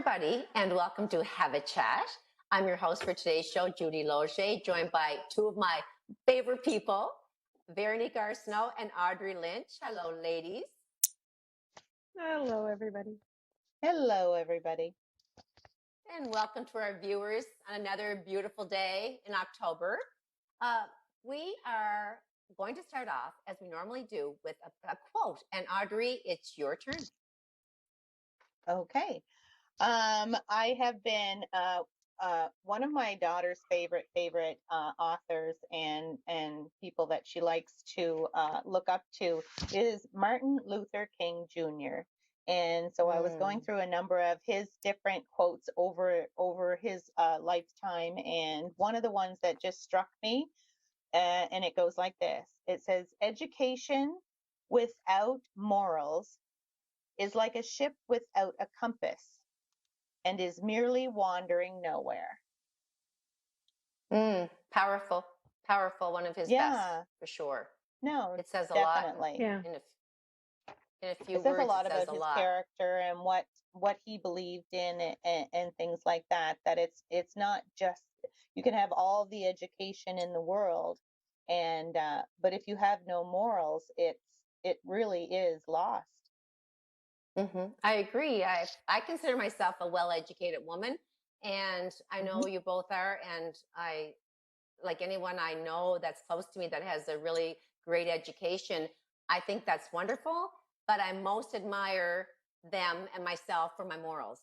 everybody, and welcome to Have a Chat. I'm your host for today's show, Judy Loge, joined by two of my favorite people, Veronique Arsenault and Audrey Lynch. Hello, ladies. Hello, everybody. Hello, everybody. And welcome to our viewers on another beautiful day in October. We are going to start off, as we normally do, with a quote. And Audrey, it's your turn. Okay. I have been one of my daughter's favorite authors and people that she likes to look up to is Martin Luther King Jr. And so I was going through a number of his different quotes over his lifetime, and one of the ones that just struck me, and it goes like this. It says, "Education without morals is like a ship without a compass and is merely wandering nowhere." Powerful. One of his best, for sure. No, it says a definitely. lot. Yeah. In a few It says words, a lot it says about a his lot. character and what he believed in and things like that. That it's not just, you can have all the education in the world, and but if you have no morals, it really is lost. I agree. I consider myself a well-educated woman, and I know you both are. And I, like anyone I know that's close to me that has a really great education, I think that's wonderful. But I most admire them and myself for my morals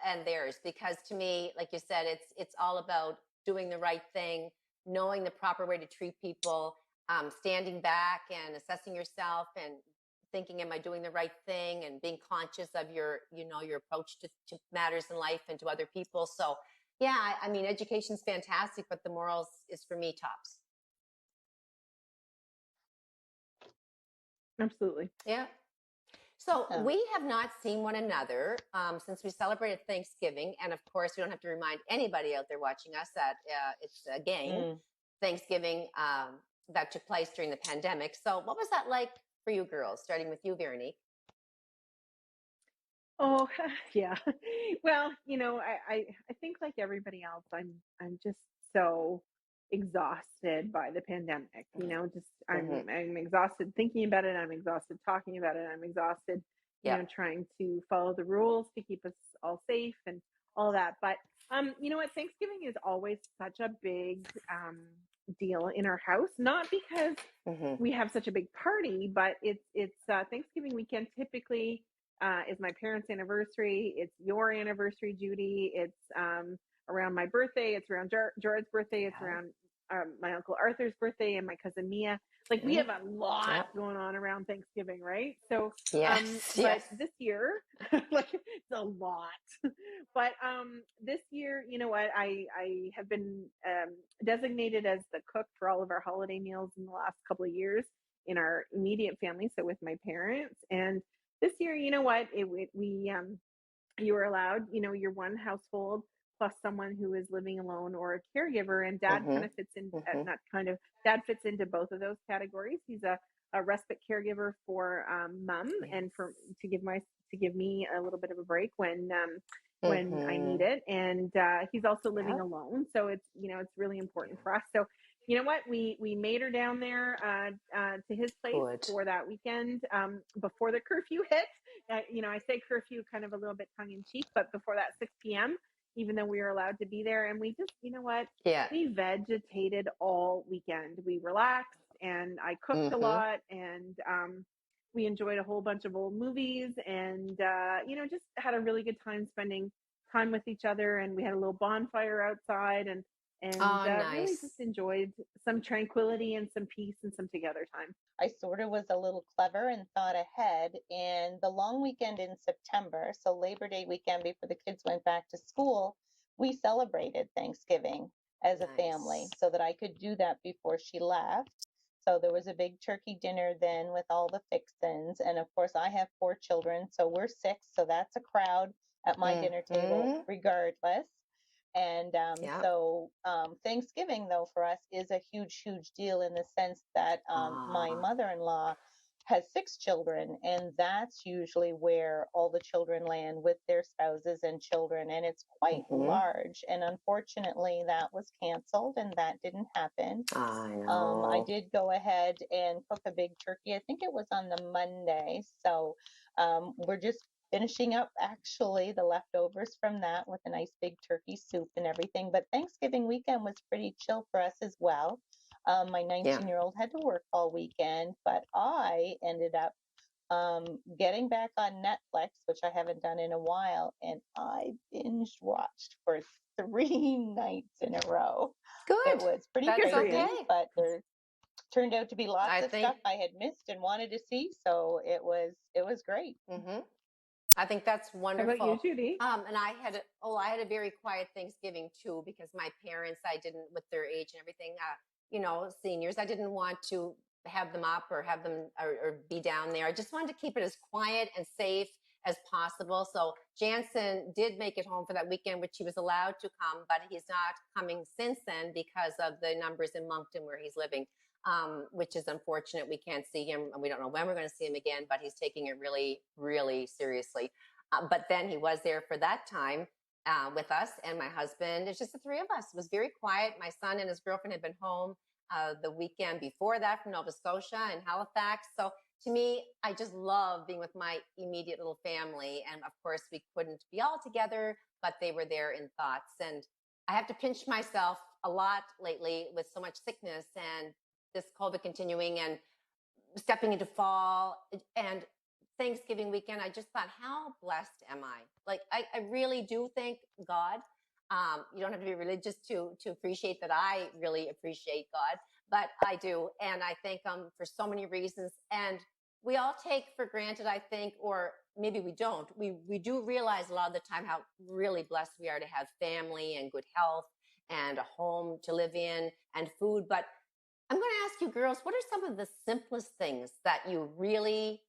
and theirs, because to me, like you said, it's all about doing the right thing, knowing the proper way to treat people, standing back and assessing yourself and thinking, am I doing the right thing, and being conscious of your approach to matters in life and to other people. So yeah, I mean, education's fantastic, but the morals is, for me, tops. Absolutely. Yeah. So we have not seen one another since we celebrated Thanksgiving. And of course, we don't have to remind anybody out there watching us that it's a gang Thanksgiving that took place during the pandemic. So what was that like for you girls, starting with you, Veronique? Oh, yeah. Well, I think like everybody else, I'm just so exhausted by the pandemic. I'm exhausted thinking about it. I'm exhausted talking about it. I'm exhausted, trying to follow the rules to keep us all safe and all that. But you know what? Thanksgiving is always such a big deal in our house, not because we have such a big party, but it's Thanksgiving weekend typically is my parents' anniversary. It's your anniversary, Judy. It's around my birthday. It's around Jared's birthday. It's around my Uncle Arthur's birthday and my cousin Mia. Like, we have a lot going on around Thanksgiving, right? So, but this year, like, it's a lot. But this year, you know what? I have been designated as the cook for all of our holiday meals in the last couple of years in our immediate family. So with my parents. And this year, you know what? You were allowed, your one household plus someone who is living alone or a caregiver, and Dad kind of fits in. Dad fits into both of those categories. He's a respite caregiver for Mom, and to give me a little bit of a break when I need it. And he's also living alone, so it's really important for us. So you know what? We made her down there to his place for that weekend before the curfew hit. I say curfew kind of a little bit tongue in cheek, but before that 6 p.m., even though we were allowed to be there. And we just, we vegetated all weekend. We relaxed, and I cooked a lot, and we enjoyed a whole bunch of old movies, and just had a really good time spending time with each other. And we had a little bonfire outside, and nice. Really just enjoyed some tranquility and some peace and some together time. I sort of was a little clever and thought ahead, and the long weekend in September, so Labor Day weekend before the kids went back to school, we celebrated Thanksgiving as a family so that I could do that before she left. So there was a big turkey dinner then with all the fixins. And of course, I have 4 children, so we're 6. So that's a crowd at my dinner table regardless. And so Thanksgiving, though, for us is a huge, huge deal in the sense that my mother-in-law has 6 children, and that's usually where all the children land with their spouses and children, and it's quite large. And unfortunately, that was canceled, and that didn't happen. I I know. did go ahead and cook a big turkey. I think it was on the Monday, so we're just finishing up actually the leftovers from that with a nice big turkey soup and everything. But Thanksgiving weekend was pretty chill for us as well. My Yeah. 19-year-old had to work all weekend, but I ended up getting back on Netflix, which I haven't done in a while, and I binge watched for 3 nights in a row. It Good. was pretty That's crazy, okay. but there turned out to be lots I of think stuff I had missed and wanted to see, so it was great. I think that's How about you, wonderful. Judy? And I had a very quiet Thanksgiving too, because my parents, I didn't, with their age and everything, seniors, I didn't want to have them up or have them or be down there. I just wanted to keep it as quiet and safe as possible. So Jansen did make it home for that weekend, which he was allowed to come, but he's not coming since then because of the numbers in Moncton where he's living. Which is unfortunate. We can't see him, and we don't know when we're going to see him again, but he's taking it really, really seriously. But then he was there for that time with us and my husband. It's just the three of us. It was very quiet. My son and his girlfriend had been home the weekend before that from Nova Scotia and Halifax. So to me, I just love being with my immediate little family. And of course, we couldn't be all together, but they were there in thoughts. And I have to pinch myself a lot lately with so much sickness and this COVID continuing and stepping into fall and Thanksgiving weekend. I just thought, how blessed am I? Like, I really do thank God. You don't have to be religious to appreciate that. I really appreciate God, but I do. And I thank him for so many reasons. And we all take for granted, I think, or maybe we don't. We do realize a lot of the time how really blessed we are to have family and good health and a home to live in and food. But I'm going to ask you girls, what are some of the simplest things that you really,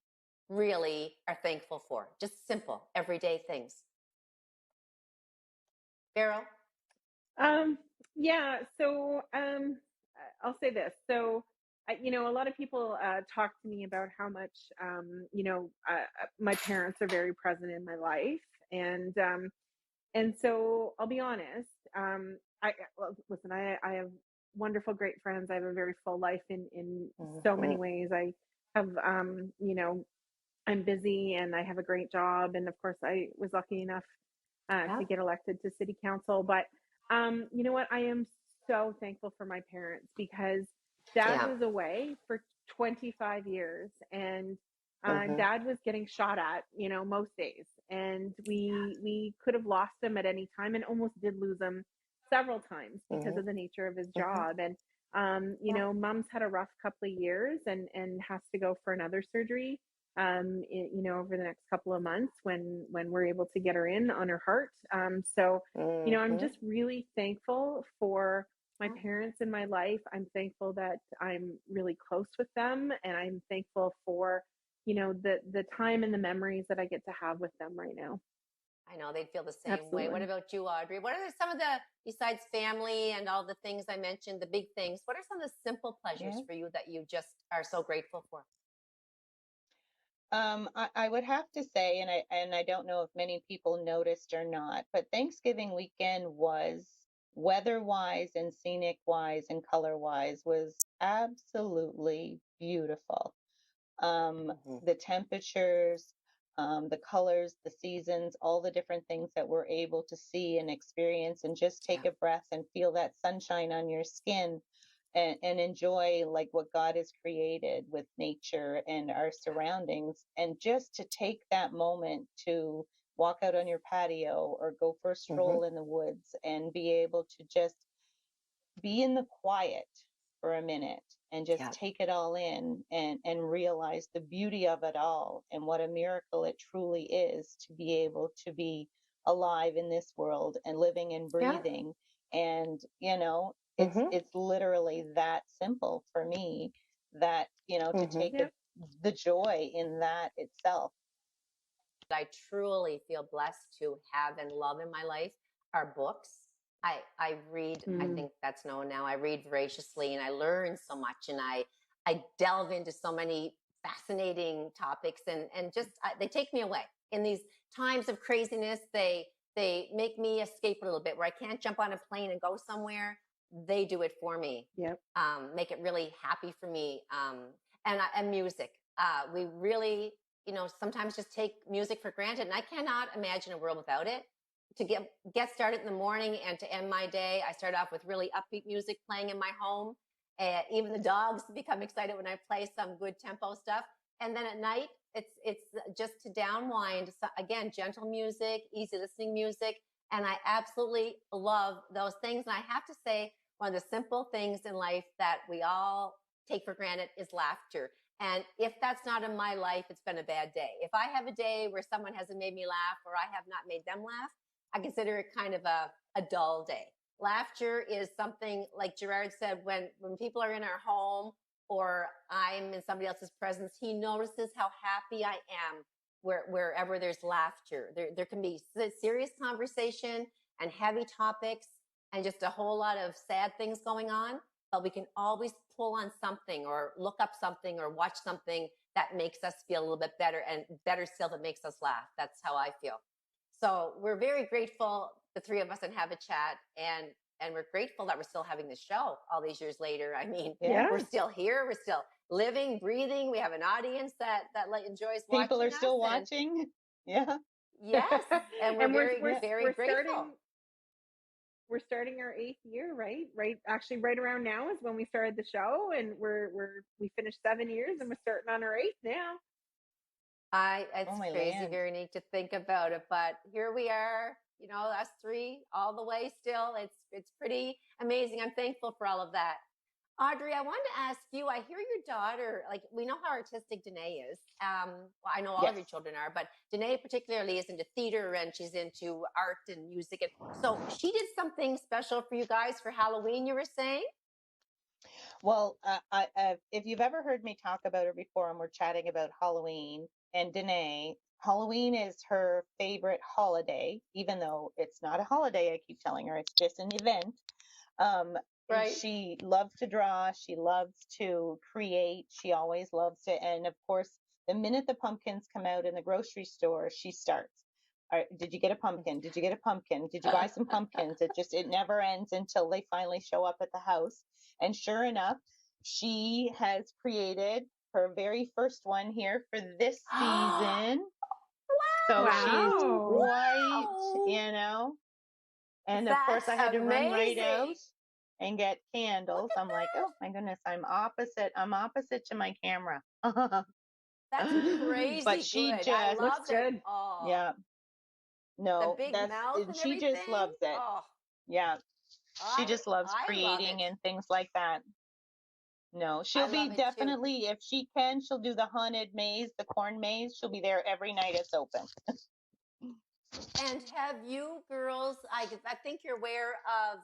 really are thankful for? Just simple, everyday things. Carol? Yeah, so I'll say this. So, a lot of people talk to me about how much, my parents are very present in my life, and so I'll be honest. Well, listen, I have wonderful, great friends. I have a very full life in so many ways. I have, I'm busy and I have a great job, and of course, I was lucky enough Yeah. to get elected to city council. But you know what? I am so thankful for my parents because dad Yeah. was away for 25 years and Mm-hmm. dad was getting shot at, most days. And we could have lost him at any time and almost did lose him several times because Mm-hmm. of the nature of his Mm-hmm. job. And, Yeah. mom's had a rough couple of years and has to go for another surgery over the next couple of months when we're able to get her in on her heart. So, I'm Mm-hmm. just really thankful for my Yeah. parents in my life. I'm thankful that I'm really close with them, and I'm thankful for, the time and the memories that I get to have with them right now. I know they'd feel the same way. What Absolutely. about you, Audrey? What are some of the, besides family and all the things I mentioned, the big things, what are some of the simple pleasures Yeah. for you that you just are so grateful for? I would have to say, and I don't know if many people noticed or not, but Thanksgiving weekend was weather-wise and scenic-wise and color-wise was absolutely beautiful. Mm-hmm. The temperatures, the colors, the seasons, all the different things that we're able to see and experience and just Yeah. take a breath and feel that sunshine on your skin and enjoy like what God has created with nature and our surroundings. And just to take that moment to walk out on your patio or go for a Mm-hmm. stroll in the woods and be able to just be in the quiet for a minute and just Yeah. take it all in and realize the beauty of it all and what a miracle it truly is to be able to be alive in this world and living and Yeah. breathing. And Mm-hmm. it's literally that simple for me that to Mm-hmm. take Yep. the joy in that itself. I truly feel blessed to have and love in my life are books. I read, I Mm. think that's known now. I read voraciously and I learn so much and I delve into so many fascinating topics, and just they take me away in these times of craziness. They make me escape a little bit where I can't jump on a plane and go somewhere. They do it for me. Yep. Make it really happy for me. And music. We really, sometimes just take music for granted, and I cannot imagine a world without it. To get started in the morning and to end my day, I start off with really upbeat music playing in my home. And even the dogs become excited when I play some good tempo stuff. And then at night, it's just to downwind. So again, gentle music, easy listening music. And I absolutely love those things. And I have to say, one of the simple things in life that we all take for granted is laughter. And if that's not in my life, it's been a bad day. If I have a day where someone hasn't made me laugh or I have not made them laugh, I consider it kind of a dull day. Laughter is something, like Gerard said, when people are in our home or I'm in somebody else's presence, he notices how happy I am wherever there's laughter. There can be serious conversation and heavy topics and just a whole lot of sad things going on, but we can always pull on something or look up something or watch something that makes us feel a little bit better, and better still, that makes us laugh. That's how I feel. So we're very grateful, the three of us, and have a chat, and we're grateful that we're still having the show all these years later. I mean, we're still here. We're still living, breathing. We have an audience that enjoys watching. People are still watching. Yeah. Yes. And we're very grateful. We're starting our 8th year, right? Actually, right around now is when we started the show, and we finished 7 years, and we're starting on our 8th now. It's crazy, very neat to think about it, but here we are, us three all the way still. It's pretty amazing. I'm thankful for all of that. Audrey, I wanted to ask you, I hear your daughter, like, we know how artistic Danae is. Well, I know all of your children are, but Danae particularly is into theater, and she's into art and music. And so she did something special for you guys for Halloween, you were saying? Well, if you've ever heard me talk about her before, and we're chatting about Halloween and Danae, Halloween is her favorite holiday, even though it's not a holiday. I keep telling her it's just an event. Right. She loves to draw. She loves to create. She always loves to. And of course, the minute the pumpkins come out in the grocery store, she starts. All right, did you get a pumpkin? Did you get a pumpkin? Did you buy some pumpkins? It never ends until they finally show up at the house. And sure enough, she has created her very first one here for this season. So she's white, and of course I had to run right out and get candles. I'm like, oh my goodness, I'm opposite to my camera. That's crazy. But she good. just I love it. Oh. Yeah. No, the big mouth and she everything. just loves it. Oh. Yeah. She just loves creating and things like that. No, she'll be definitely, if she can, she'll do the haunted maze, the corn maze. She'll be there every night it's open. And have you girls, I think you're aware of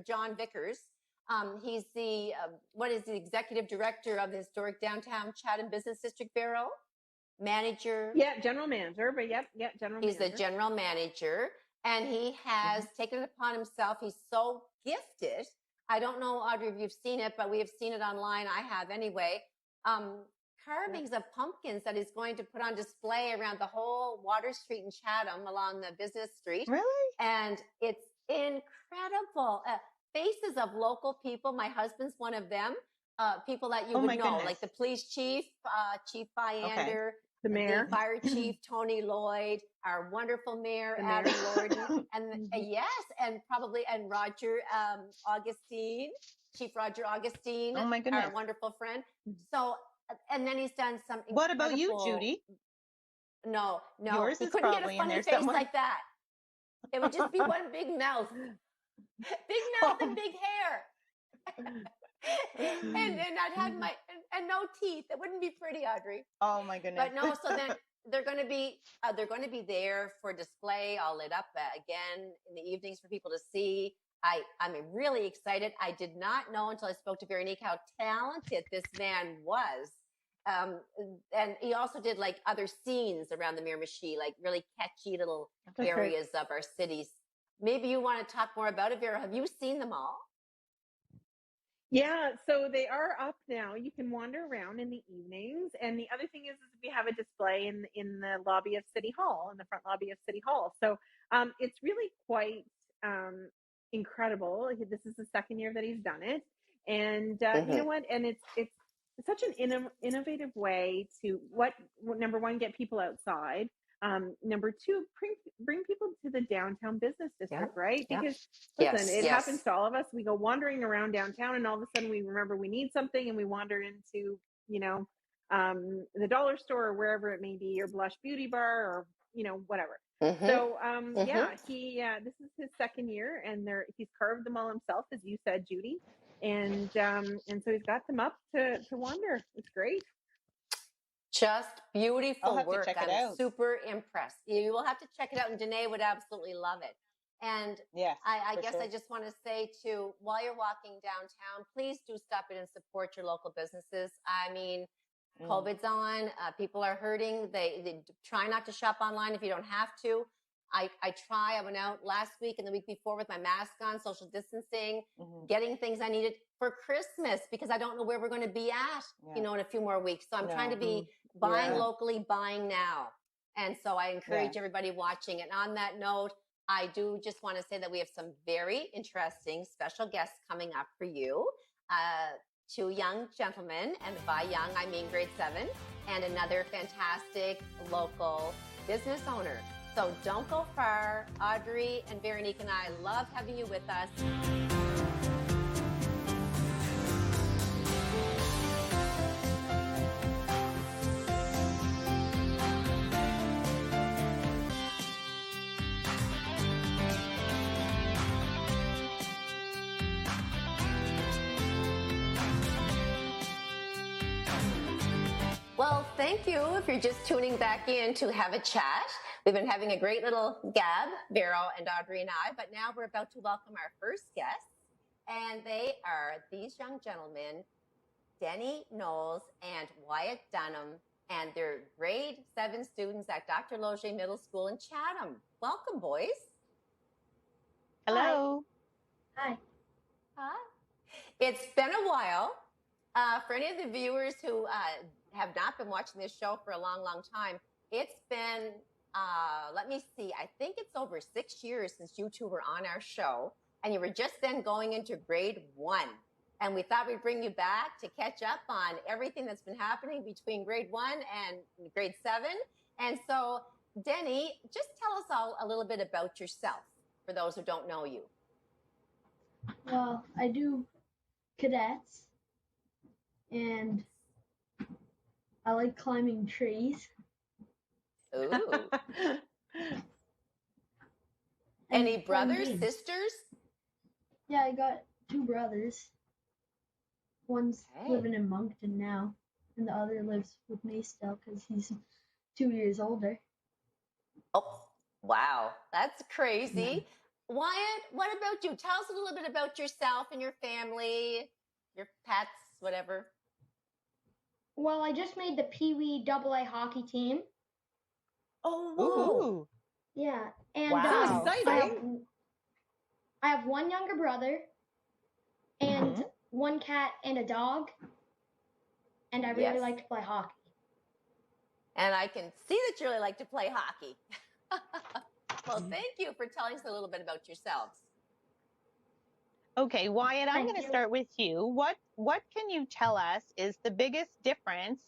John Vickers. He's the executive director of the historic downtown Chatham Business District Bureau, manager. Yeah, general manager, but general manager. He's the general manager, and he has taken it upon himself. He's so gifted. I don't know, Audrey, if you've seen it, but we have seen it online. I have anyway. Carvings of pumpkins that he's going to put on display around the whole Water Street in Chatham along the business street. Really? And it's incredible. Faces of local people. My husband's one of them. People that you would know, like the police chief, Chief Byander, the mayor, the fire chief, Tony Lloyd, our wonderful mayor, Adam Lorden, and and Roger Augustine, Chief Roger Augustine, oh my goodness, our wonderful friend. So, and then he's done some. What about you, Judy? No, yours he is couldn't probably get a funny in there face somewhere. like that. It would just be one big mouth, and big hair. and I'd have and no teeth. It wouldn't be pretty, Audrey. Oh my goodness. But no, so then they're going to be there for display, all lit up again in the evenings for people to see. I'm really excited. I did not know until I spoke to Veronique how talented this man was. And he also did like other scenes around the Miramichi, like really catchy little areas of our cities. Maybe you want to talk more about it, Vera. Have you seen them all? Yeah, so they are up now. You can wander around in the evenings, and the other thing is we have a display in the lobby of City Hall, in the front lobby of City Hall. So it's really quite um, incredible. This is the second year that he's done it, and you know what? And it's such an innovative way to number one, get people outside. Number two, bring people to the downtown business district, right? Yeah. Because listen, Yes. it Yes. happens to all of us. We go wandering around downtown, and all of a sudden we remember we need something, and we wander into, you know, the dollar store or wherever it may be, or Blush Beauty Bar, or whatever. So yeah, this is his second year, and he's carved them all himself, as you said, Judy, and so he's got them up to wander. It's great. Just I'll beautiful have to work. check it I'm out. super impressed. You will have to check it out, and Danae would absolutely love it. And Yes, I for guess sure. I just want to say too, while you're walking downtown, please do stop in and support your local businesses. I mean, COVID's on, people are hurting. They try not to shop online if you don't have to. I try. I went out last week and the week before with my mask on, social distancing, getting things I needed for Christmas, because I don't know where we're going to be at, in a few more weeks. So I'm trying to be buying locally, buying now. And so I encourage everybody watching. And on that note, I do just want to say that we have some very interesting special guests coming up for you. Two young gentlemen, and by young, I mean grade 7, and another fantastic local business owner. So don't go far. Audrey and Veronique and I love having you with us. Well, thank you if you're just tuning back in to have a chat. We've been having a great little gab, Vero and Audrey and I, but now we're about to welcome our first guests, and they are these young gentlemen, Denny Knowles and Wyatt Dunham, and they're grade 7 students at Dr. Loge Middle School in Chatham. Welcome, boys. Hello. Hi. Hi. It's been a while. For any of the viewers who have not been watching this show for a long, long time, it's been, let me see, I think it's over 6 years since you two were on our show, and you were just then going into grade 1. And we thought we'd bring you back to catch up on everything that's been happening between grade 1 and grade 7. And so, Denny, just tell us all a little bit about yourself for those who don't know you. Well, I do cadets, and I like climbing trees. Ooh. and Any playing brothers, games. sisters? Yeah, I got 2 brothers. One's living in Moncton now, and the other lives with me still because he's 2 years older. Oh, wow. That's crazy. Wyatt, what about you? Tell us a little bit about yourself and your family, your pets, whatever. Well, I just made the Pee Wee AA hockey team. Oh, whoa. Ooh. Yeah, and Wow. Exciting. I have one younger brother, and one cat and a dog, and I really like to play hockey. And I can see that you really like to play hockey. Well, thank you for telling us a little bit about yourselves. Okay, Wyatt, I'm Thank going to you. start with you. What can you tell us is the biggest difference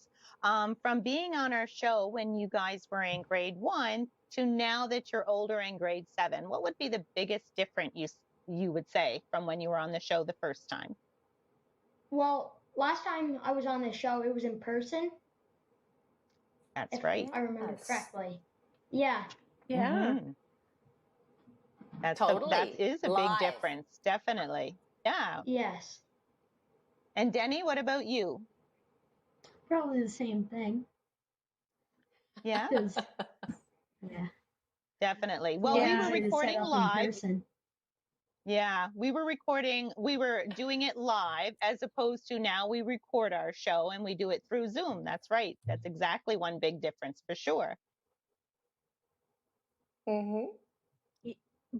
from being on our show when you guys were in grade 1 to now that you're older in grade 7? What would be the biggest difference you would say from when you were on the show the first time? Well, last time I was on this show, it was in person. That's if right. I remember correctly. Yeah. Yeah. That is a Live. big difference, definitely. Yeah. Yes. And Denny, what about you? Probably the same thing. Yeah, 'Cause, yeah. definitely. Well, Yeah, we were easier to set recording up in live. person. Yeah, we were doing it live as opposed to now we record our show and we do it through Zoom. That's right. That's exactly one big difference for sure.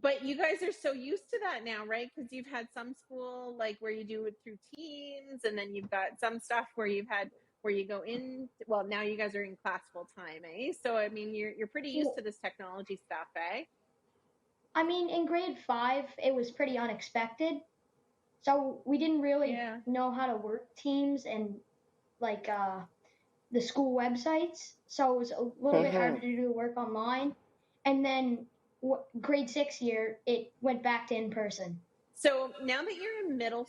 But you guys are so used to that now, right? Because you've had some school like where you do it through teams, and then you've got some stuff where you go in. Well, now you guys are in class full time, eh? So I mean, you're pretty used to this technology stuff, eh? I mean, in grade 5, it was pretty unexpected. So we didn't really know how to work teams and like the school websites. So it was a little bit harder to do work online. And then grade 6 year, it went back to in person. So now that you're in middle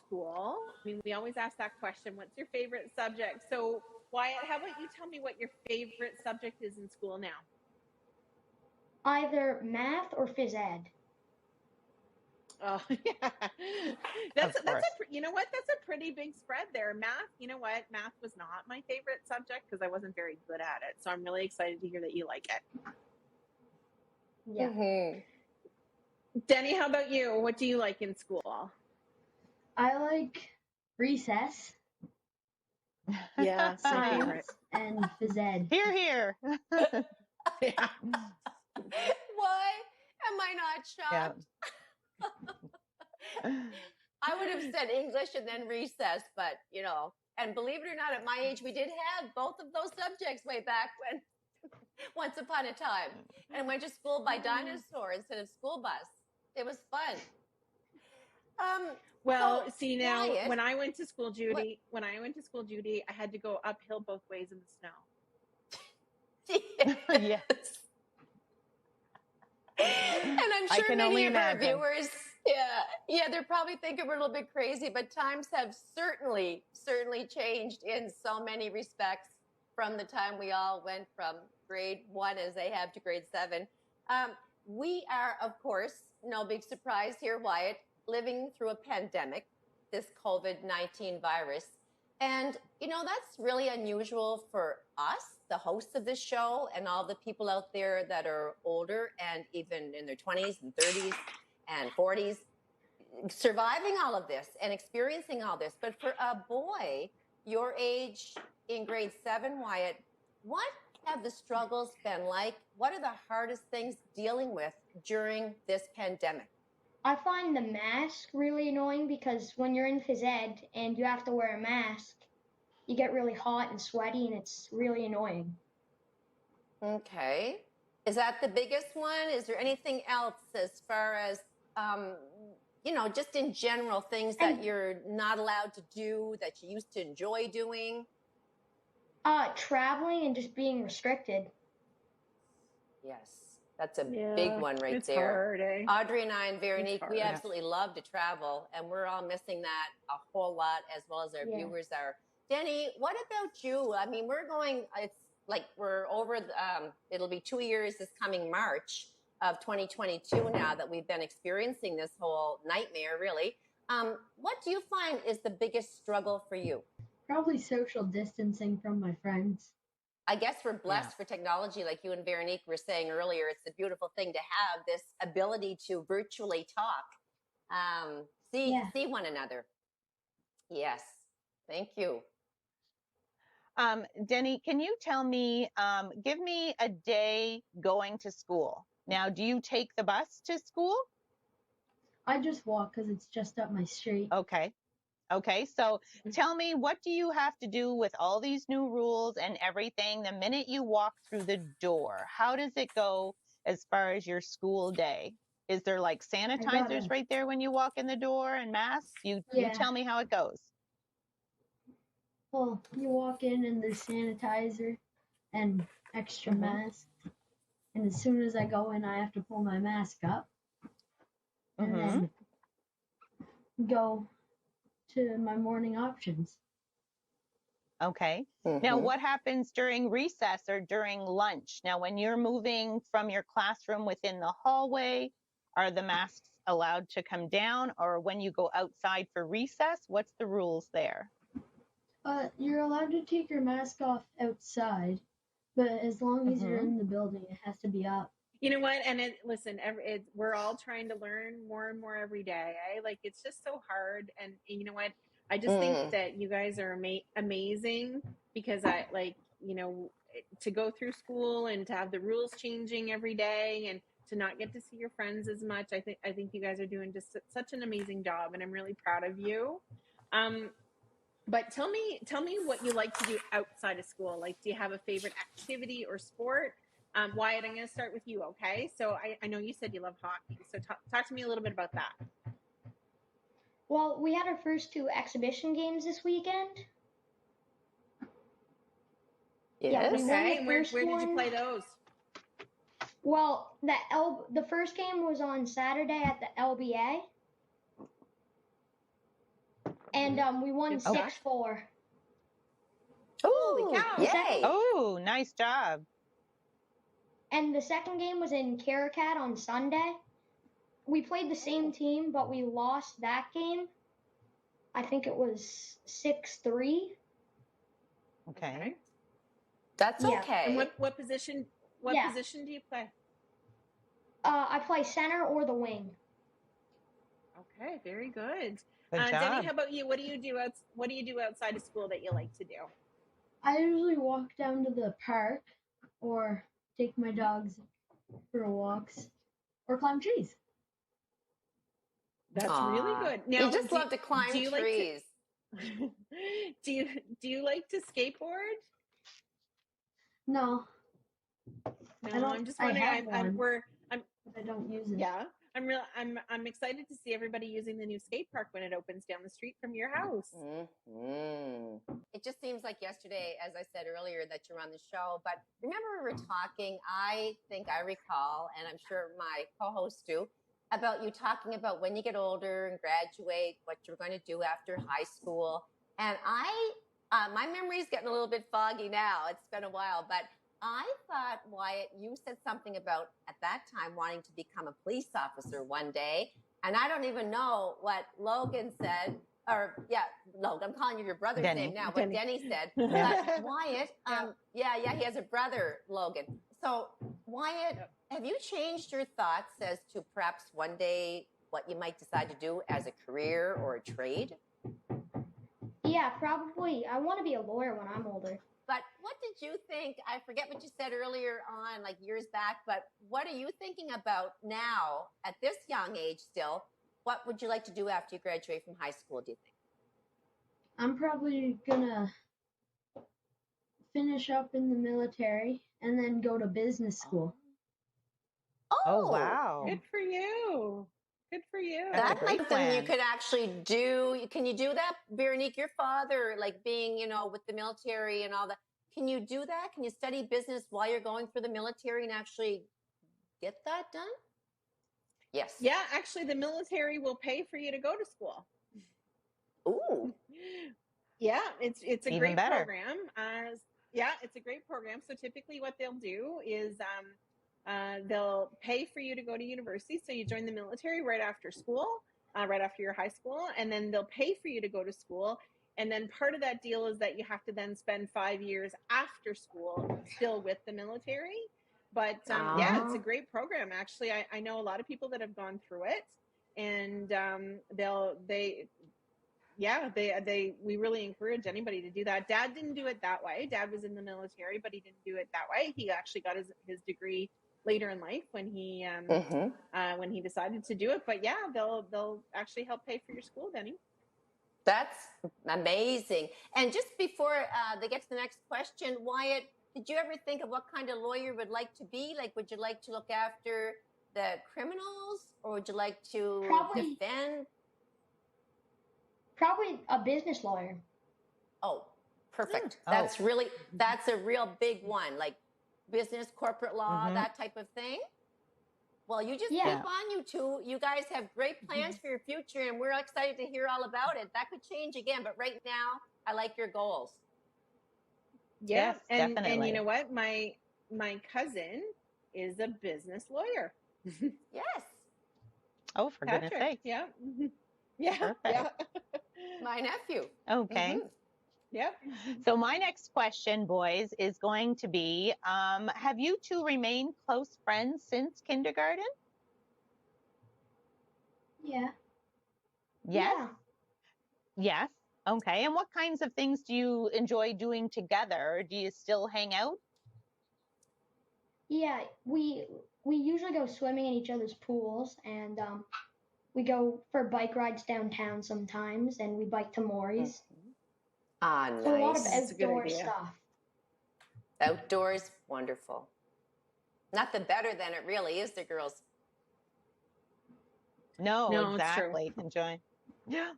school, I mean, we always ask that question, what's your favorite subject? So Wyatt, how about you tell me what your favorite subject is in school now? Either math or phys ed. Oh, yeah. That's you know what? That's a pretty big spread there. Math, you know what? Math was not my favorite subject because I wasn't very good at it. So I'm really excited to hear that you like it. Yeah. Denny, how about you? What do you like in school? I like recess. Yeah, science and phys ed. Here. Yeah. Why am I not shocked? I would have said English and then recess, but and believe it or not, at my age, we did have both of those subjects way back when, once upon a time, and went to school by dinosaur instead of school bus. It was fun. Well, so, see now, Wyatt, when I went to school, Judy, I had to go uphill both ways in the snow. Yes. And I'm sure many of our viewers, they're probably thinking we're a little bit crazy, but times have certainly changed in so many respects from the time we all went from grade 1 as they have to grade 7. We are, of course, no big surprise here, Wyatt, living through a pandemic, this COVID-19 virus. And, that's really unusual for us, the hosts of this show, and all the people out there that are older and even in their 20s and 30s and 40s, surviving all of this and experiencing all this. But for a boy your age in grade 7, Wyatt, what have the struggles been like? What are the hardest things dealing with during this pandemic? I find the mask really annoying because when you're in phys ed and you have to wear a mask, you get really hot and sweaty, and it's really annoying. Okay. Is that the biggest one? Is there anything else as far as, just in general, things that you're not allowed to do that you used to enjoy doing? Traveling and just being restricted. Yes. That's a big one right there. Hard, eh? Audrey and I and Veronique, we absolutely love to travel, and we're all missing that a whole lot, as well as our viewers are. Denny, what about you? I mean, we're going, it's like we're over, it'll be 2 years this coming March of 2022 now that we've been experiencing this whole nightmare, really. What do you find is the biggest struggle for you? Probably social distancing from my friends. I guess we're blessed for technology, like you and Veronique were saying earlier. It's a beautiful thing to have this ability to virtually talk, see one another. Yes, thank you. Denny, can you tell me, give me a day going to school. Now, do you take the bus to school? I just walk because it's just up my street. Okay, so tell me, what do you have to do with all these new rules and everything the minute you walk through the door? How does it go as far as your school day? Is there like sanitizers right there when you walk in the door and masks? You tell me how it goes. Well, you walk in and there's sanitizer and extra mask. And as soon as I go in, I have to pull my mask up and then go to my morning options. Okay. Now, what happens during recess or during lunch? Now, when you're moving from your classroom within the hallway, are the masks allowed to come down? Or when you go outside for recess, what's the rules there? You're allowed to take your mask off outside, but as long as you're in the building, it has to be up. You know what? And we're all trying to learn more and more every day. Like, it's just so hard. And you know what? I just think that you guys are amazing because to go through school and to have the rules changing every day and to not get to see your friends as much. I think you guys are doing just such an amazing job, and I'm really proud of you. But tell me what you like to do outside of school. Like, do you have a favorite activity or sport? Wyatt, I'm going to start with you, okay? So I know you said you love hockey. So talk to me a little bit about that. Well, we had our first 2 exhibition games this weekend. Yes. Yeah, we won Okay, the and first where did you one. play those? Well, the first game was on Saturday at the LBA, and we won Good stuff. 6-4. Holy Ooh, cow. yay. Oh, nice job. And the second game was in Caracat on Sunday. We played the same team, but we lost that game. I think it was 6-3. Okay. That's Yeah. okay. And what position position do you play? I play center or the wing. Okay, very good. Good job. Denny, how about you? What do you do outside of school that you like to do? I usually walk down to the park or take my dogs for walks or climb trees. That's Aw. really good. Now, you just love to climb do you trees. do you like to skateboard? No, No, I don't. I'm just I wondering. have one, But I don't use it. yeah. I'm excited to see everybody using the new skate park when it opens down the street from your house. Mm-hmm. It just seems like yesterday, as I said earlier, that you're on the show. But remember, we were talking, I think I recall, and I'm sure my co-hosts do, about you talking about when you get older and graduate, what you're going to do after high school. And my memory is getting a little bit foggy now. It's been a while, but I thought, Wyatt, you said something about at that time wanting to become a police officer one day. And I don't even know what Logan said, or Logan, I'm calling you your brother's name now, what Denny said. But Wyatt, he has a brother, Logan. So Wyatt, have you changed your thoughts as to perhaps one day what you might decide to do as a career or a trade? Yeah, probably. I want to be a lawyer when I'm older. But what did you think? I forget what you said earlier on, like years back, but what are you thinking about now at this young age still? What would you like to do after you graduate from high school, do you think? I'm probably gonna finish up in the military and then go to business school. Oh, wow. Good for you. Good for you. That's something you could actually do. Can you do that, Veronique? Your father, like being, with the military and all that. Can you do that? Can you study business while you're going through the military and actually get that done? Yes. Yeah, actually, the military will pay for you to go to school. Ooh. Yeah, it's a Even great better. program. It's a great program. So typically what they'll do is they'll pay for you to go to university. So you join the military right after school, right after your high school, and then they'll pay for you to go to school. And then part of that deal is that you have to then spend 5 years after school still with the military. But it's a great program. Actually, I know a lot of people that have gone through it, and we really encourage anybody to do that. Dad didn't do it that way. Dad was in the military, but he didn't do it that way. He actually got his degree later in life when he decided to do it. But yeah, they'll actually help pay for your school, Denny. That's amazing. And just before they get to the next question, Wyatt, did you ever think of what kind of lawyer you would like to be? Like, would you like to look after the criminals, or would you like to defend? Probably a business lawyer. Oh, perfect. That's a real big one, like business, corporate law, that type of thing. Well, you just keep on, you two. You guys have great plans for your future, and we're excited to hear all about it. That could change again, but right now, I like your goals. Yeah, yes, and definitely. And you know what? My cousin is a business lawyer. Yes. Oh, for goodness sake. Yeah. Yeah. Perfect. Yeah. My nephew. Okay. Mm-hmm. Yep. So my next question, boys, is going to be, have you two remained close friends since kindergarten? Yeah. Yes? Yeah. Yes. Okay. And what kinds of things do you enjoy doing together? Do you still hang out? Yeah, we we usually go swimming in each other's pools, and we go for bike rides downtown sometimes, and we bike to Maury's. Ah, So a lot of nice. That's a good outdoor idea. stuff. Outdoors, wonderful. Nothing better than it really is, the girls. No, No, it's true. exactly. Enjoy. Yeah.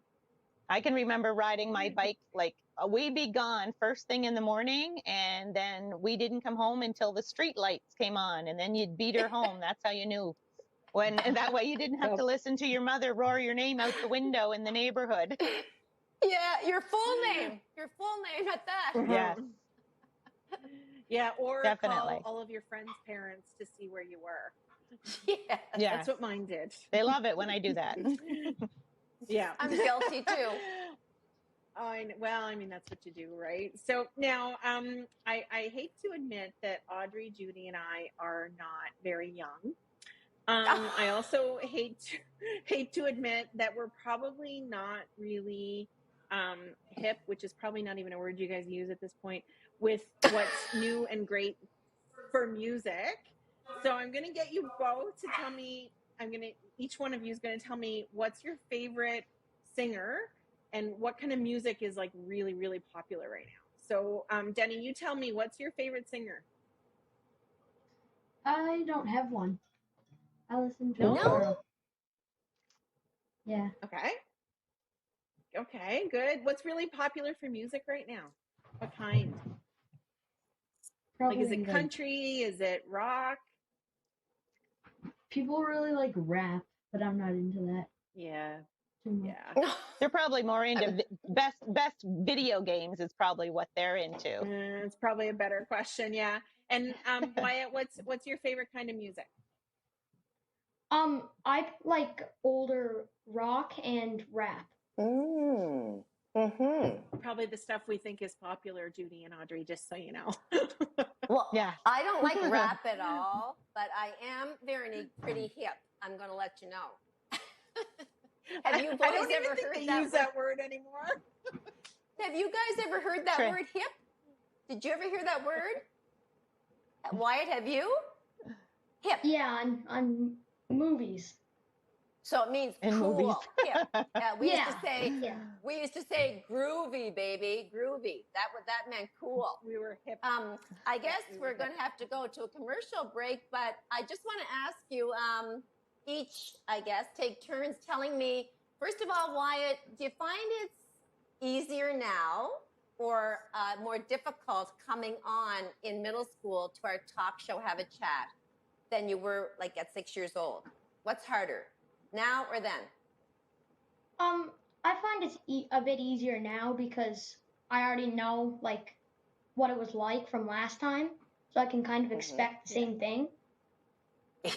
I can remember riding my bike, like we'd be gone first thing in the morning, and then we didn't come home until the street lights came on, and then you'd beat her home. That's how you knew. And that way you didn't have to listen to your mother roar your name out the window in the neighborhood. Yeah, your full name at that. Yes. Yeah, or Definitely. call all of your friends' parents to see where you were. Yeah, That's what mine did. They love it when I do that. Yeah. I'm guilty too. Well, I mean, that's what you do, right? So now, I hate to admit that Audrey, Judy, and I are not very young. I also hate to admit that we're probably not really hip, which is probably not even a word you guys use at this point, with what's new and great for music. So I'm going to get you both to tell me, each one of you is going to tell me what's your favorite singer and what kind of music is like really, really popular right now. So, Denny, you tell me, what's your favorite singer? I don't have one. I listen to No? Yeah. Okay, good. What's really popular for music right now? What kind? Probably Like, is it country? Is it rock? People really like rap, but I'm not into that Yeah. too much. Yeah. They're probably more into best video games is probably what they're into. It's probably a better question. Yeah. And Wyatt, what's your favorite kind of music? I like older rock and rap. Probably the stuff we think is popular, Judy and Audrey, just so you know. Well, yeah. I don't like rap at all, but I am very pretty hip. I'm going to let you know. Have you boys I don't ever even think heard they that use that word anymore. Have you guys ever heard that word hip? Did you ever hear that word? Wyatt, have you? Hip. Yeah, on movies. So it means In cool. movies. Hip. We Yeah. used to say groovy, baby, groovy. That meant cool. We were hip. I guess we're going to have to go to a commercial break, but I just want to ask you, each, I guess, take turns telling me, first of all, Wyatt, do you find it's easier now or more difficult coming on in middle school to our talk show, Have a Chat, than you were like at 6 years old? What's harder, now or then? I find it's a bit easier now because I already know like what it was like from last time, so I can kind of expect the same thing.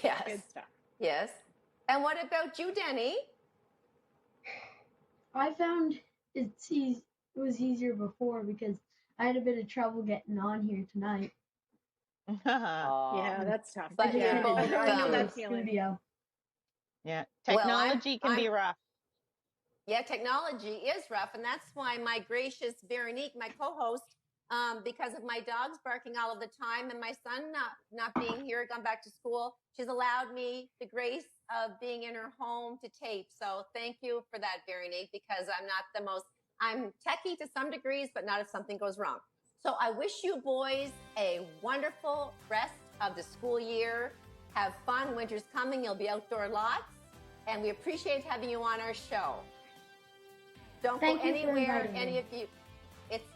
Yes. Good stuff. Yes. And what about you, Denny? I found it was easier before because I had a bit of trouble getting on here tonight. Yeah, that's tough. But yeah, you're both, I know that feeling. Studio. Yeah, technology can be rough. Yeah, technology is rough, and that's why my gracious Veronique, my co-host, because of my dogs barking all of the time and my son not being here, gone back to school, she's allowed me the grace of being in her home to tape. So thank you for that, Veronique, because I'm techie to some degrees, but not if something goes wrong. So I wish you boys a wonderful rest of the school year. Have fun. Winter's coming. You'll be outdoor lots. And we appreciate having you on our show. Don't go anywhere, any of you.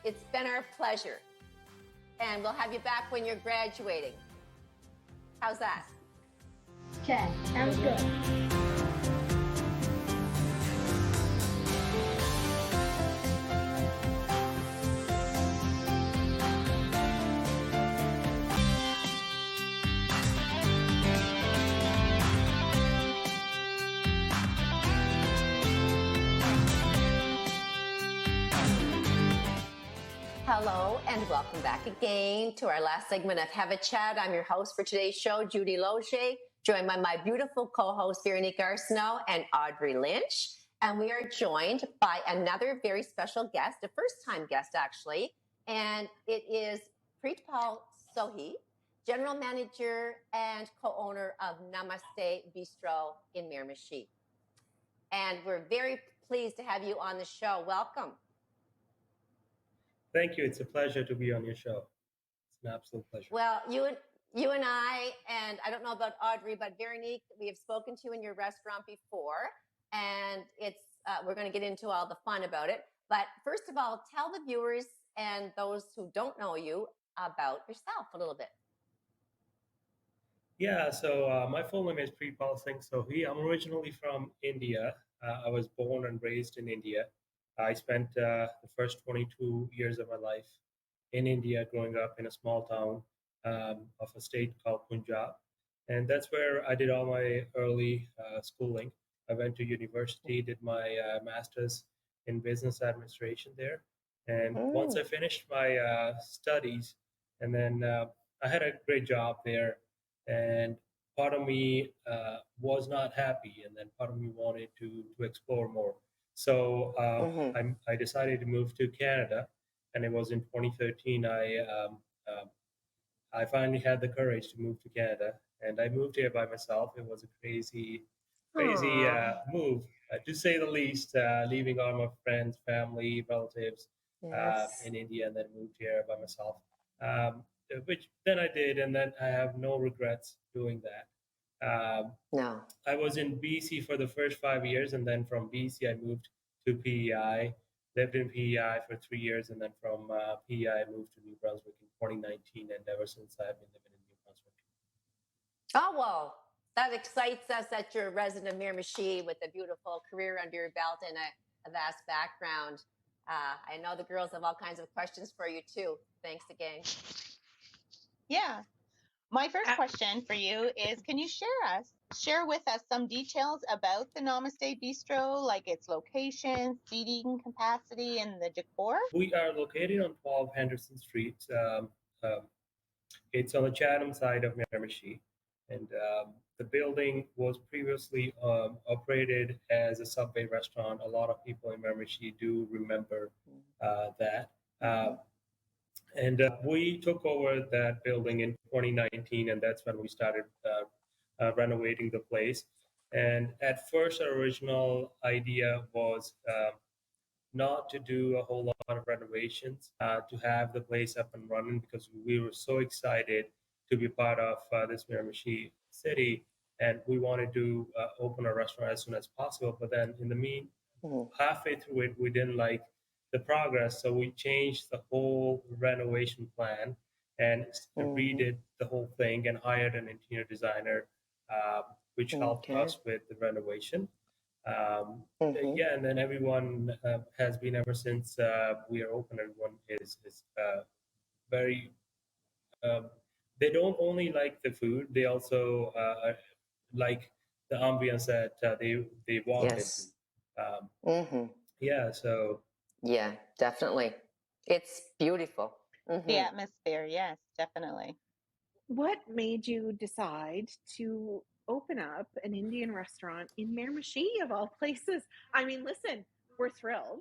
It's been our pleasure. And we'll have you back when you're graduating. How's that? Okay, sounds good. Hello and welcome back again to our last segment of Have a Chat. I'm your host for today's show, Judy Loge, joined by my beautiful co-host Veronique Arsenault and Audrey Lynch. And we are joined by another very special guest, a first-time guest actually, and it is Preetpal Sohi. General Manager and co-owner of Namaste Bistro in Miramichi. And we're very pleased to have you on the show. Welcome. Thank you. It's a pleasure to be on your show. It's an absolute pleasure. Well, you and I don't know about Audrey, but Veronique, we have spoken to you in your restaurant before, and it's we're going to get into all the fun about it. But first of all, tell the viewers and those who don't know you about yourself a little bit. Yeah, so my full name is Preetpal Singh Sohi. I'm originally from India. I was born and raised in India. I spent the first 22 years of my life in India, growing up in a small town of a state called Punjab. And that's where I did all my early schooling. I went to university, did my master's in business administration there. And once I finished my studies, and then I had a great job there. And part of me was not happy, and then part of me wanted to explore more. So I decided to move to Canada, and it was in 2013 I finally had the courage to move to Canada, and I moved here by myself. It was a crazy move, to say the least, leaving all my friends, family, relatives in India, and then moved here by myself. Which then I did, and then I have no regrets doing that. No. I was in BC for the first 5 years, and then from BC I moved to PEI, lived in PEI for 3 years, and then from PEI I moved to New Brunswick in 2019, and ever since I've been living in New Brunswick. Oh, well, that excites us that you're a resident of Miramichi with a beautiful career under your belt and a vast background. I know the girls have all kinds of questions for you too. Thanks again. Yeah. My first question for you is, can you share with us some details about the Namaste Bistro, like its location, seating capacity, and the decor? We are located on 12 Henderson Street. It's on the Chatham side of Miramichi. And the building was previously operated as a Subway restaurant. A lot of people in Miramichi do remember that. And we took over that building in 2019, and that's when we started renovating the place. And at first, our original idea was not to do a whole lot of renovations, to have the place up and running, because we were so excited to be part of this Miramichi city, and we wanted to open a restaurant as soon as possible. But then in the halfway through it, we didn't like the progress, so we changed the whole renovation plan and redid the whole thing and hired an interior designer, which helped us with the renovation. Yeah, and then everyone has been ever since we are open. Everyone is very. They don't only like the food; they also like the ambience that they walk into. Yeah, so. Yeah, definitely. It's beautiful. The atmosphere, yes, definitely. What made you decide to open up an Indian restaurant in Miramichi, of all places? I mean, listen, we're thrilled,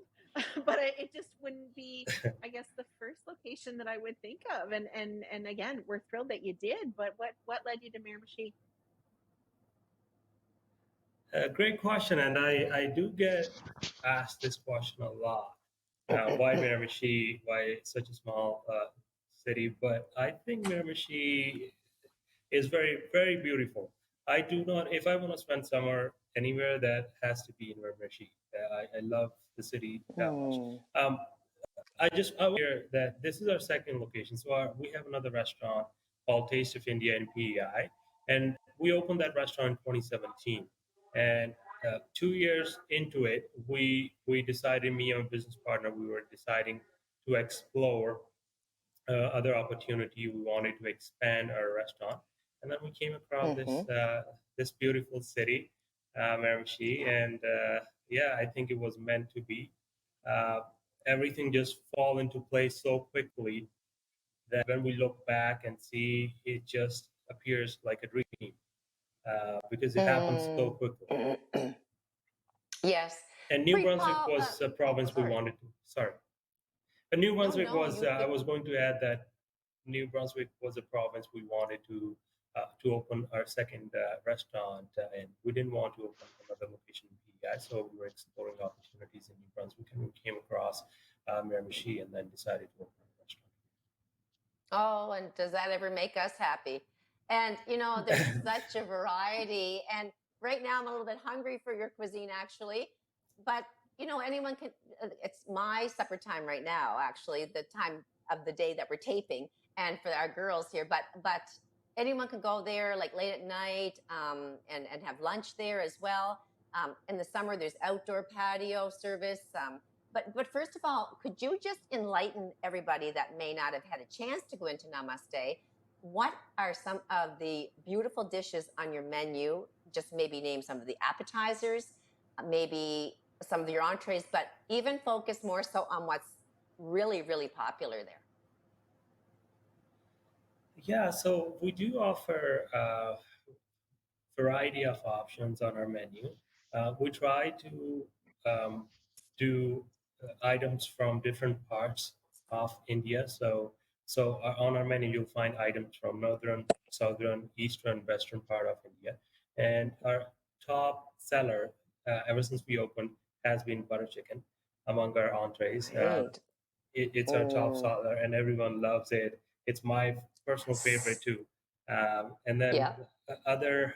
but it just wouldn't be, I guess, the first location that I would think of. And again, we're thrilled that you did. But what led you to Miramichi? Great question, and I do get asked this question a lot. Why Miramichi? Why such a small city? But I think Miramichi is very, very beautiful. I do not, if I want to spend summer anywhere, that has to be in Miramichi. I love the city that much. I want to hear that this is our second location. So we have another restaurant called Taste of India in PEI, and we opened that restaurant in 2017. And 2 years into it, we decided, me and my business partner, we were deciding to explore other opportunity. We wanted to expand our restaurant, and then we came across this beautiful city, Miramichi, and yeah, I think it was meant to be. Everything just fall into place so quickly that when we look back and see, it just appears like a dream, because it happens so quickly. Yes. And New Brunswick was a province we wanted to. Sorry. But New Brunswick was, I was going to add that New Brunswick was a province we wanted to open our second restaurant, and we didn't want to open another location in PEI, so we were exploring opportunities in New Brunswick, and we came across Miramichi, and then decided to open a restaurant. Oh, and does that ever make us happy? And there's such a variety. And right now, I'm a little bit hungry for your cuisine, actually. But anyone can. It's my supper time right now, actually, the time of the day that we're taping, and for our girls here. But anyone can go there like late at night, and have lunch there as well. In the summer, there's outdoor patio service. But first of all, could you just enlighten everybody that may not have had a chance to go into Namaste? What are some of the beautiful dishes on your menu? Just maybe name some of the appetizers, maybe some of your entrees, but even focus more so on what's really, really popular there. Yeah, so we do offer a variety of options on our menu. We try to do items from different parts of India. So on our menu, you'll find items from northern, southern, eastern, western part of India. And our top seller, ever since we opened, has been butter chicken among our entrees. Great. It's our top seller, and everyone loves it. It's my personal favorite too. And then Yeah. other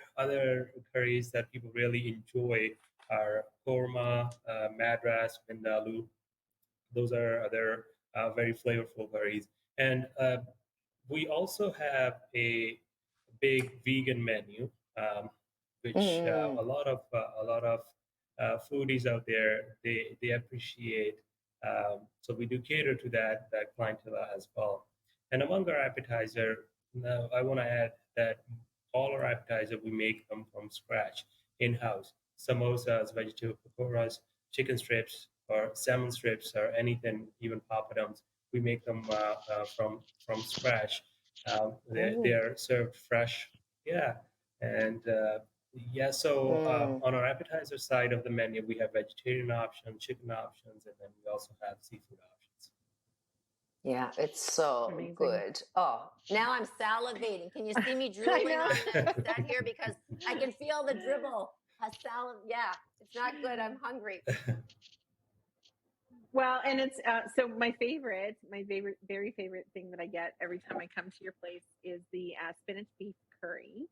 curries that people really enjoy are korma, madras, vindaloo. Those are other very flavorful curries. And we also have a big vegan menu, which a lot of foodies out there they appreciate. So we do cater to that clientele as well. And among our appetizer, now I want to add that all our appetizer we make them from scratch in house. Samosas, vegetable pakoras, chicken strips, or salmon strips, or anything, even papadums. We make them from scratch. They are served fresh. Yeah, and yeah. So on our appetizer side of the menu, we have vegetarian options, chicken options, and then we also have seafood options. Yeah, it's so Amazing. good. Oh, now I'm salivating. Can you see me I drooling know. on this set here? Because I can feel the dribble. Yeah, it's not good. I'm hungry. Well, and it's so my very favorite thing that I get every time I come to your place is the spinach beef curry.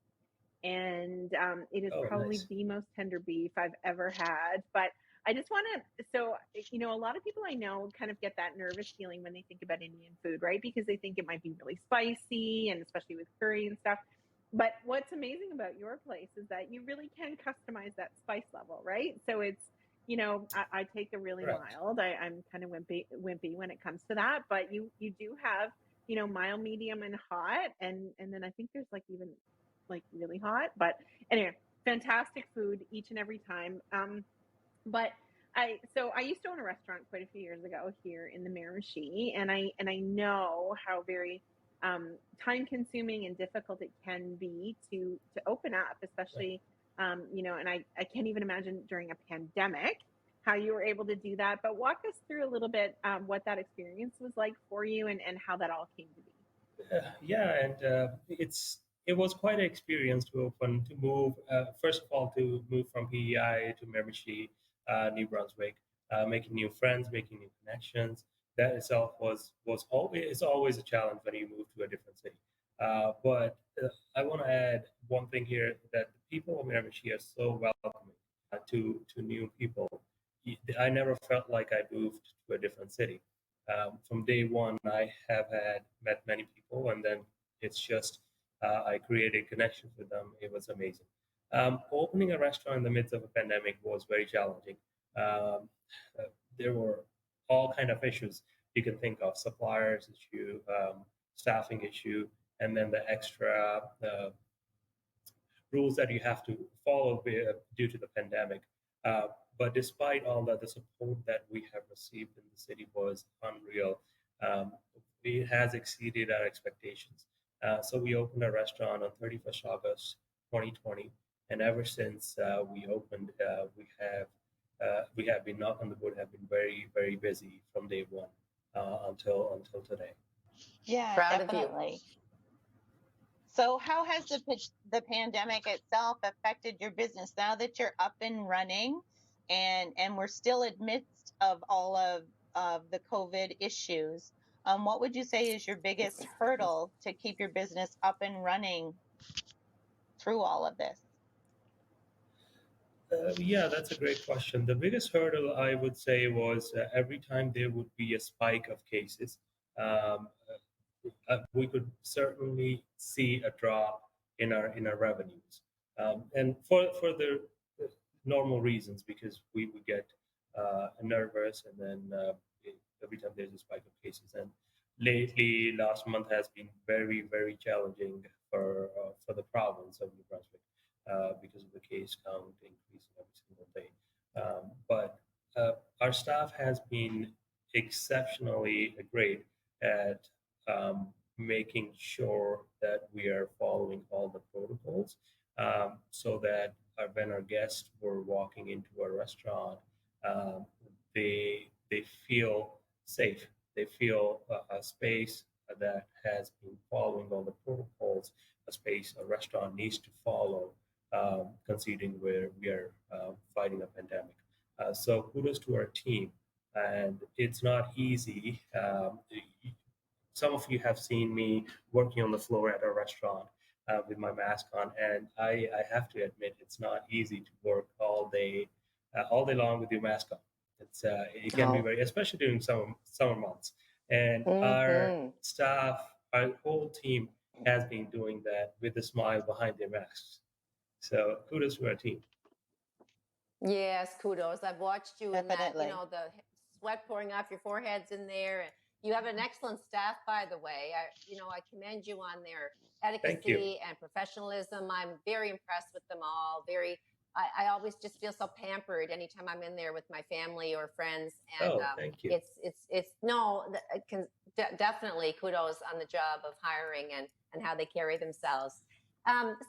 And it is Oh, probably nice. the most tender beef I've ever had. But I just want to, so, a lot of people I know kind of get that nervous feeling when they think about Indian food, right? Because they think it might be really spicy, and especially with curry and stuff. But what's amazing about your place is that you really can customize that spice level, right? So it's, I take the really Correct. mild. I'm kind of wimpy when it comes to that, but you do have, mild, medium, and hot, and then I think there's like even like really hot. But anyway, fantastic food each and every time. But I used to own a restaurant quite a few years ago here in the Miramichi, and I know how very time consuming and difficult it can be to open up, especially and I can't even imagine during a pandemic how you were able to do that. But walk us through a little bit what that experience was like for you, and how that all came to be. Yeah, and it was quite an experience to move. First of all, to move from PEI to Miramichi, New Brunswick, making new friends, making new connections. That itself was always a challenge when you move to a different city. But I want to add one thing here, that the people of Miramichi are so welcoming to new people. I never felt like I moved to a different city. From day one, I have met many people, and then it's just I created connections with them. It was amazing. Opening a restaurant in the midst of a pandemic was very challenging. Um, there were all kind of issues you can think of: suppliers issue, staffing issue, and then the extra rules that you have to follow due to the pandemic. Uh, but despite all that, the support that we have received in the city was unreal. Um, it has exceeded our expectations. So we opened a restaurant on 31st August 2020, and ever since we opened, we have been, knock on the wood, have been very busy from day one until today. Yeah, Proud of you. definitely. So how has the pandemic itself affected your business now that you're up and running, and we're still amidst of all of the COVID issues? What would you say is your biggest hurdle to keep your business up and running through all of this? Yeah, that's a great question. The biggest hurdle I would say was every time there would be a spike of cases, um, we could certainly see a drop in our revenues, and for the normal reasons, because we would get nervous, and then every time there's a spike of cases. And lately, last month has been very challenging for the province of New Brunswick because of the case count increasing every single day. But our staff has been exceptionally great at making sure that we are following all the protocols, so that when our guests were walking into a restaurant, um, they feel safe. They feel a space that has been following all the protocols, a space a restaurant needs to follow, considering where we are fighting a pandemic. So kudos to our team. And it's not easy. Some of you have seen me working on the floor at a restaurant with my mask on, and I have to admit it's not easy to work all day long with your mask on. It can be Oh. very, especially during summer months. And our Mm-hmm. staff, our whole team has been doing that with a smile behind their masks. So kudos to our team. Yes, kudos. I've watched you in that, Definitely. the sweat pouring off your foreheads in there. You have an excellent staff, by the way. I commend you on their Thank you. etiquette and professionalism. I'm very impressed with them all. I always just feel so pampered anytime I'm in there with my family or friends. And Oh, thank you. it's no, definitely kudos on the job of hiring and how they carry themselves.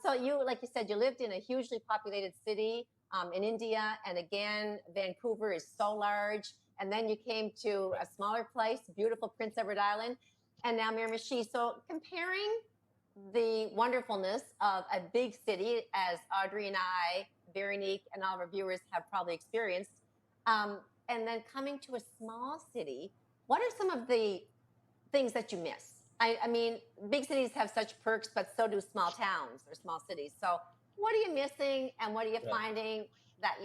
So like you said, you lived in a hugely populated city in India, and again, Vancouver is so large. And then you came to a smaller place, beautiful Prince Edward Island, and now Miramichi. So comparing the wonderfulness of a big city, as Audrey and I, Veronique, and all of our viewers have probably experienced, and then coming to a small city, what are some of the things that you miss? I mean, big cities have such perks, but so do small towns or small cities. So what are you missing, and what are you finding that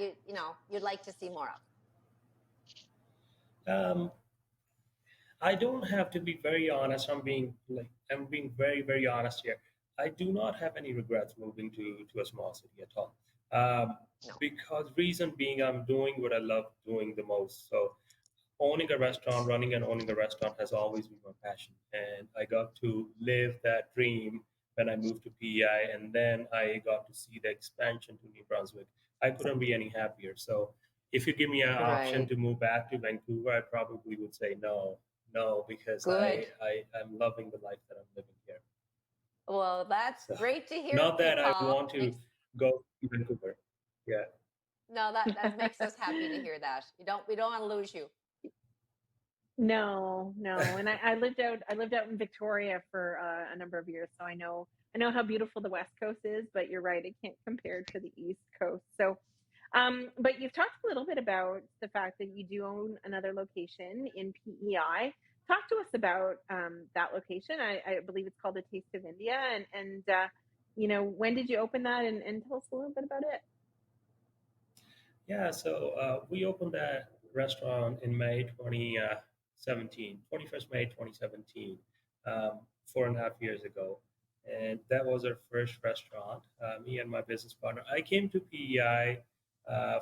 you'd like to see more of? I don't have to be very honest. I'm being very honest here. I do not have any regrets moving to a small city at all. No. Because reason being, I'm doing what I love doing the most. So owning a restaurant, running and owning a restaurant has always been my passion. And I got to live that dream when I moved to PEI, and then I got to see the expansion to New Brunswick. I couldn't be any happier. So if you give me an option Right. to move back to Vancouver, I probably would say no, because Good. I'm loving the life that I'm living here. Well, that's So, great to hear, not that I Paul. want to go to Vancouver. Yeah. No, that makes us happy to hear that. We don't want to lose you. No. And I lived out in Victoria for a number of years, so I know how beautiful the West Coast is, but you're right, it can't compare to the East Coast. So, but you've talked a little bit about the fact that you do own another location in PEI. Talk to us about that location. I believe it's called the Taste of India, and when did you open that, and tell us a little bit about it. Yeah, so we opened that restaurant in May 2017, 21st May 2017, 4.5 years ago. And that was our first restaurant, me and my business partner. I came to PEI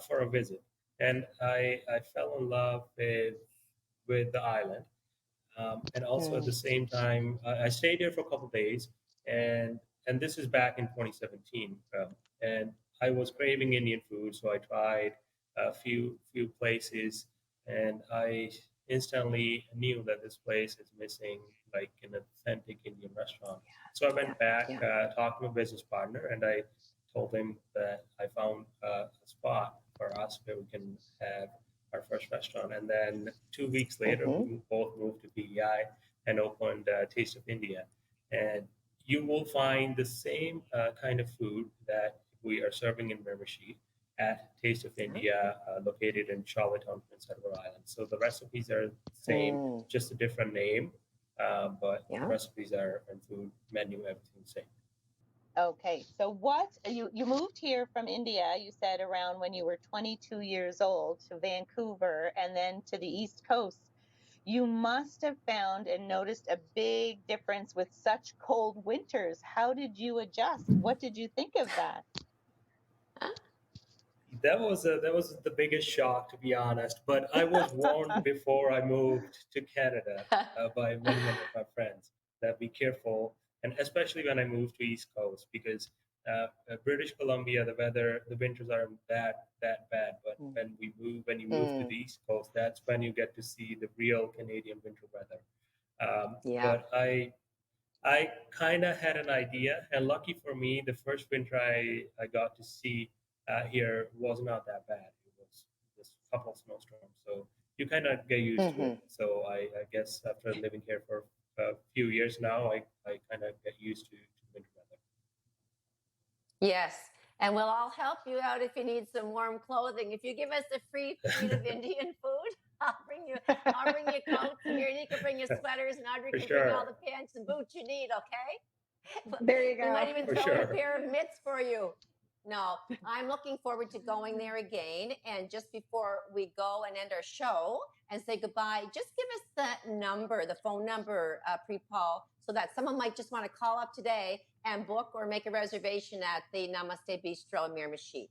for a visit, and I fell in love with the island. And also at the same time, I stayed there for a couple of days, and this is back in 2017. And I was craving Indian food, so I tried a few places, and I instantly knew that this place is missing like an authentic Indian restaurant. So I went back, talked to my business partner, and I told him that I found a spot for us where we can have our first restaurant. And then 2 weeks later, we both moved to PEI. and opened Taste of India. And you will find the same kind of food that we are serving in Miramichi at Taste of India, located in Charlottetown, Prince Edward Island. So the recipes are the same, just a different name, but the recipes are and food menu, everything the same. Okay, so what you moved here from India, you said around when you were 22 years old to Vancouver and then to the East Coast. You must have found and noticed a big difference with such cold winters. How did you adjust? What did you think of that? That was the biggest shock, to be honest. But I was warned before I moved to Canada by many of my friends that be careful, and especially when I moved to East Coast, because British Columbia, the winters are that bad. But when you move to the East Coast, that's when you get to see the real Canadian winter weather. But I kind of had an idea, and lucky for me, the first winter I got to see here was not that bad. It was just a couple of snowstorms, so you kind of get used to it. So I guess after living here for a few years now, I kind of get used to winter weather. Yes. And we'll all help you out if you need some warm clothing. If you give us a free feed of Indian food, I'll bring you coats, and you can bring your sweaters, and Audrey can bring all the pants and boots you need, okay? There you go. We might even throw in a pair of mitts for you. No, I'm looking forward to going there again. And just before we go and end our show and say goodbye, just give us the phone number, Pre-Paul, so that someone might just want to call up today and book or make a reservation at the Namaste Bistro in Miramichi.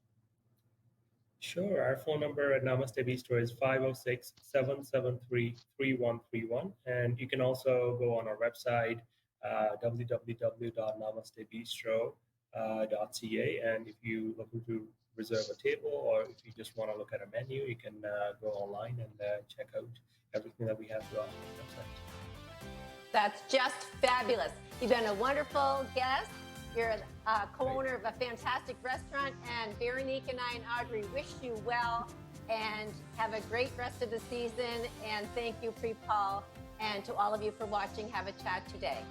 Sure. Our phone number at Namaste Bistro is 506-773-3131. And you can also go on our website, www.namastebistro.ca. And if you're looking to reserve a table, or if you just want to look at a menu, you can go online and check out everything that we have to offer on the website. That's just fabulous. You've been a wonderful guest. You're a co-owner of a fantastic restaurant, and Veronique and I and Audrey wish you well and have a great rest of the season. And thank you, Pre-Paul, and to all of you for watching Have a Chat today.